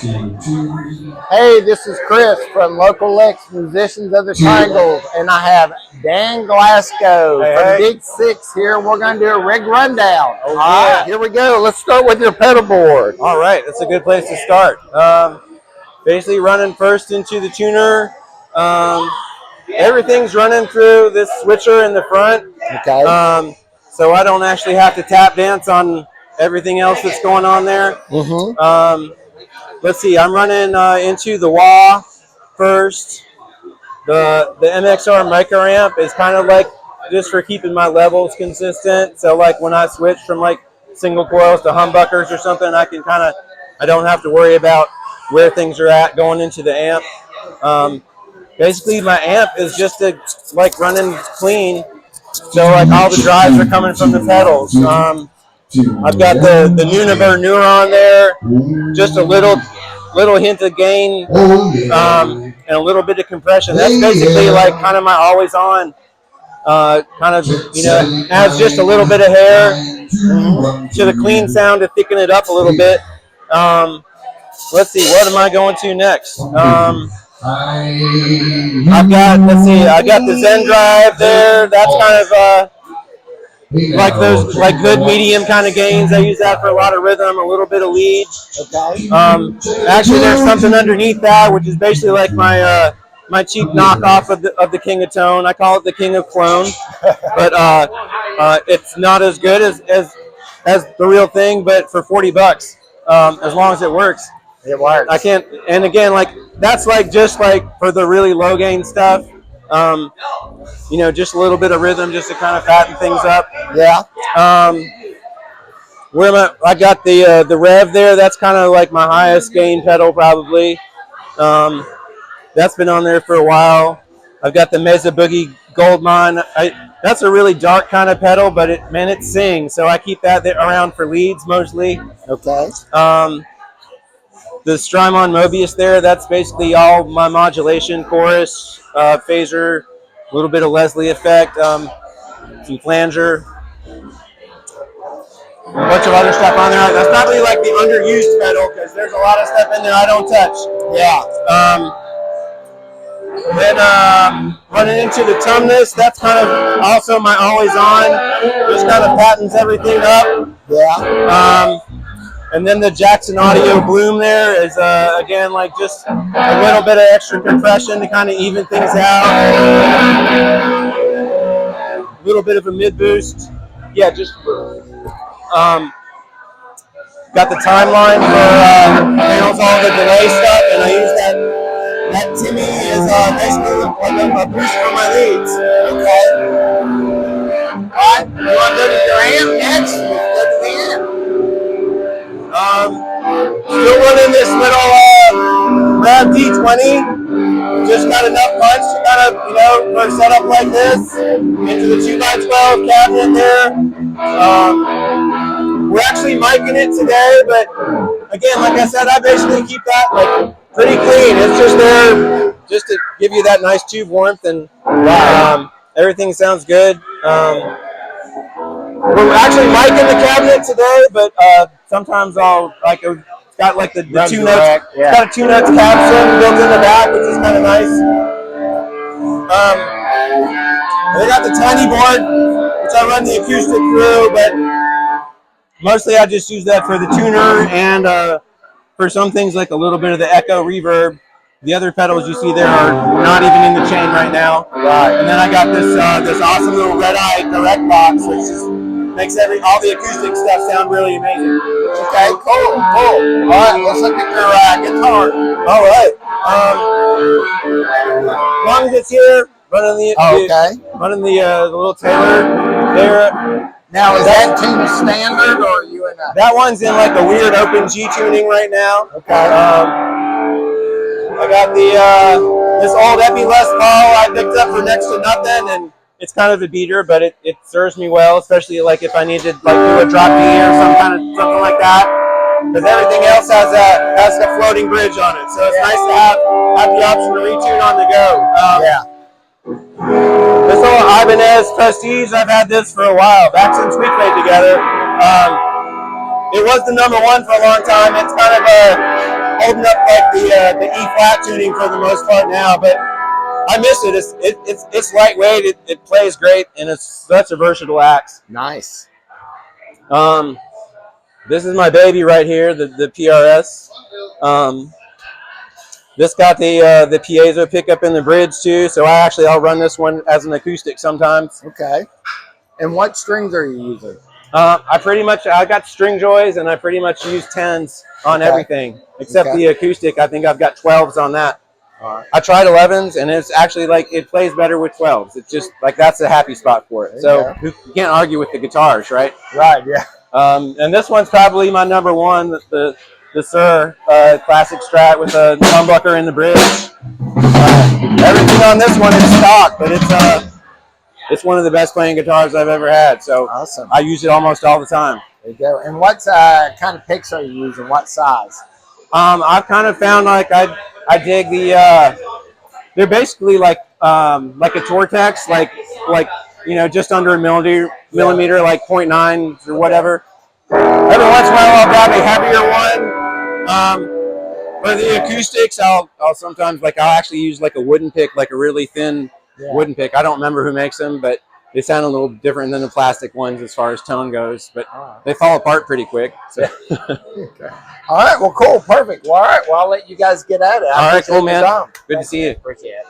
Hey, this is Chris from Local X Musicians of the Triangle, and I have Dan Glasgow from Deep6 here. We're going to do a rig rundown. All right, here we go. Let's start with your pedal board. All right, that's a good place to start. Basically running first into the tuner. Everything's running through this switcher in the front. Okay. So I don't actually have to tap dance on everything else that's going on there. Let's see, I'm running into the wah first. The MXR micro amp is kind of like just for keeping my levels consistent. So like when I switch from like single coils to humbuckers or something, I don't have to worry about where things are at going into the amp. Basically my amp is just like running clean. So like all the drives are coming from the pedals. I've got the Nunavur Neuron there, just a little hint of gain, and a little bit of compression. That's basically like kind of my always on, kind of, adds just a little bit of hair to the clean sound to thicken it up a little bit. Let's see, what am I going to next? I got the Zen Drive there. That's kind of like those good medium kind of gains. I use that for a lot of rhythm, a little bit of lead. Okay. Actually, there's something underneath that, which is basically like my cheap knockoff of the King of Tone. I call it the King of Clone, but it's not as good as the real thing. But for $40, as long as it works. It works. I can't, and again, like that's like just like for the really low gain stuff. Just a little bit of rhythm just to kind of fatten things up. Yeah. Where am I? I got the Rev there. That's kind of like my highest gain pedal probably. That's been on there for a while. I've got the Mesa Boogie Goldmine. That's a really dark kind of pedal, but it sings, so I keep that around for leads mostly. Okay. The Strymon Mobius there, that's basically all my modulation, chorus, phaser, a little bit of Leslie effect, some flanger, a bunch of other stuff on there. That's probably like the underused pedal because there's a lot of stuff in there I don't touch. Yeah. Then running into the Tumnus, that's kind of also my always on, just kind of patterns everything up. Yeah. And then the Jackson Audio Bloom there is, again, like just a little bit of extra compression to kind of even things out. A little bit of a mid boost. Yeah, just got the timeline for handles all the delay stuff, and I use that Timmy is basically like a boost for my leads. Okay. All right. You want to go to your amp next? Go to the amp. Still running this little Rad D20. Just got enough punch to kind of, for a setup like this. Into the 2x12 cabinet there. We're actually micing it today, but again, like I said, I basically keep that like pretty clean. It's just there just to give you that nice tube warmth, and everything sounds good. We're actually micing the cabinet today, but sometimes I'll it's got like the 2 notes. Yeah. It's got a 2 notes caption built in the back, which is kind of nice. They got the tiny board, which I run the acoustic through, but mostly I just use that for the tuner and for some things like a little bit of the echo reverb. The other pedals you see there are not even in the chain right now. Right. And then I got this awesome little red eye direct box, which just makes all the acoustic stuff sound really amazing. Okay, cool. All right, let's look at your guitar. All right. As long as it's here, running the little Taylor there. Now, is that tune standard, or are you in a... That one's in like a weird open G tuning right now. Okay. I got this old Epi Les Paul I picked up for next to nothing, and it's kind of a beater, but it serves me well, especially like if I need to like do a drop D or something like that. Because everything else has a floating bridge on it, so it's nice to have the option to retune on the go. This old Ibanez Prestige, I've had this for a while, back since we played together. It was the #1 for a long time. It's kind of a holding up like the E flat tuning for the most part now, but I miss it. It's lightweight. It plays great, and it's such a versatile axe. Nice. This is my baby right here, the PRS. This got the piezo pickup in the bridge too, so I'll run this one as an acoustic sometimes. Okay. And what strings are you using? I got string joys, and I pretty much use 10s on everything except the acoustic. I think I've got 12s on that. I tried 11s, and it's actually like it plays better with 12s. It's just like that's a happy spot for it. So you can't argue with the guitars, right? Right. Yeah. And this one's probably my number one, the Sir classic Strat with a humbucker in the bridge. Everything on this one is stock, but it's one of the best playing guitars I've ever had. So awesome. I use it almost all the time. There you go. And what kind of picks are you using? What size? I've kind of found like I dig they're basically like a Tortex, like just under a millimeter, like 0.9 or whatever. Every once in a while I'll grab a heavier one. For the acoustics, I'll sometimes I'll actually use like a wooden pick, like a really thin wooden pick. I don't remember who makes them, but they sound a little different than the plastic ones as far as tone goes, but they fall apart pretty quick. So. Okay. All right. Well, cool. Perfect. Well, all right. Well, I'll let you guys get at it. All right, cool, man. Good to see you. Appreciate it.